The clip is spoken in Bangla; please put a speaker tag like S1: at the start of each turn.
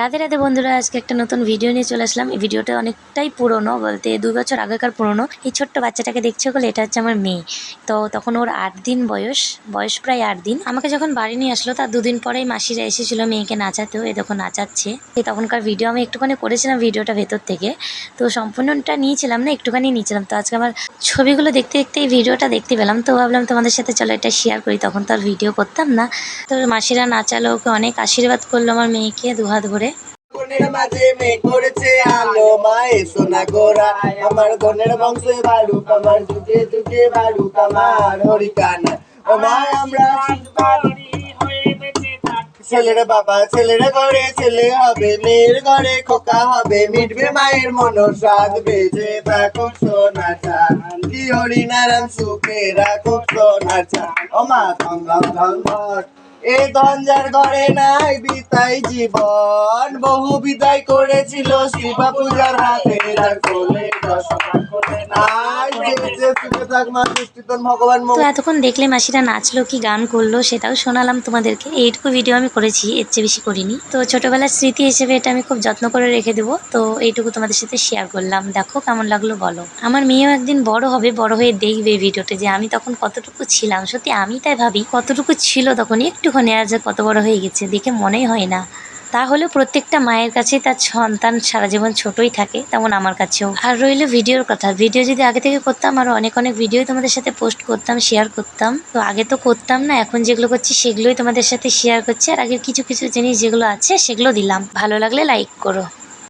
S1: রাধে রাধে বন্ধুরা, আজকে একটা নতুন ভিডিও নিয়ে চলে আসলাম। এই ভিডিওটা অনেকটাই পুরনো, বলতে 2 বছর আগেকার পুরনো। এই ছোট্ট বাচ্চাটাকে দেখছো বলে, এটা হচ্ছে আমার মেয়ে। তো তখন ওর 8 দিন বয়স প্রায় 8 দিন। আমাকে যখন বাড়ি নিয়ে আসলো তার 2 দিন পরেই মাসিরা এসেছিল মেয়েকে নাচাতেও। এ দেখো নাচাচ্ছে। তখনকার ভিডিও আমি একটুখানি করেছিলাম ভিডিওটা ভেতর থেকে, তো সম্পূর্ণটা নিয়েছিলাম না, একটুখানি নিয়েছিলাম। তো আজকে আমার ছবিগুলো দেখতে দেখতে এই ভিডিওটা দেখতে পেলাম, তো ভাবলাম তোমাদের সাথে চলো এটা শেয়ার করি। তখন তো আর ভিডিও করতাম না। তো মাসিরা নাচালো, ওকে অনেক আশীর্বাদ করলো আমার মেয়েকে দুহাত ভরে।
S2: ধনের মাঝে মেয়ে করেছে আলো মায়ে সোনা গোরা আমার ধনের বংশে বালুক আমার যুগে যুগে বালুক আমার হরিকানা ও মা আমরা ছেলের বাবা ছেলের ঘরে ছেলে হবে মেয়ের ঘরে খোকা হবে মিটবে মায়ের মনসাদ বেজে থাকুক সোনা চান কি হরিনারায়ণ সুখে রাখুক সোনা চান ও মা ধন ধন ধন ধন এ ধনজার ঘরে নাই বিতাই জীবন বহু বিদায় করেছিল শিবা পূজার হাতে ভগবান।
S1: তো এতক্ষণ দেখলে মাসিরা নাচলো কি গান করলো সেটাও শোনালাম তোমাদেরকে। এইটুকু ভিডিও আমি করেছি, এর চেয়ে বেশি করিনি। তো ছোটবেলার স্মৃতি হিসেবে এটা আমি খুব যত্ন করে রেখে দেবো। তো এইটুকু তোমাদের সাথে শেয়ার করলাম। দেখো কেমন লাগলো বলো। আমার মেয়েও একদিন বড় হবে, বড় হয়ে দেখবে ভিডিওতে যে আমি তখন কতটুকু ছিলাম। সত্যি আমি তাই ভাবি কতটুকু ছিল তখন, একটুখানি, আর যে কত বড় হয়ে গেছে দেখে মনেই হয় না। তাহলে প্রত্যেকটা মায়ের কাছেই তার সন্তান সারা জীবন ছোটই থাকে, তেমন আমার কাছেও। আর রইল ভিডিওর কথা, ভিডিও যদি আগে থেকে করতাম আরো অনেক অনেক ভিডিও তোমাদের সাথে পোস্ট করতাম, শেয়ার করতাম। তো আগে তো করতাম না, এখন যেগুলো করছি সেগুলোই তোমাদের সাথে শেয়ার করছি। আর আগের কিছু কিছু জিনিস যেগুলো আছে সেগুলো দিলাম। ভালো লাগলে লাইক করো।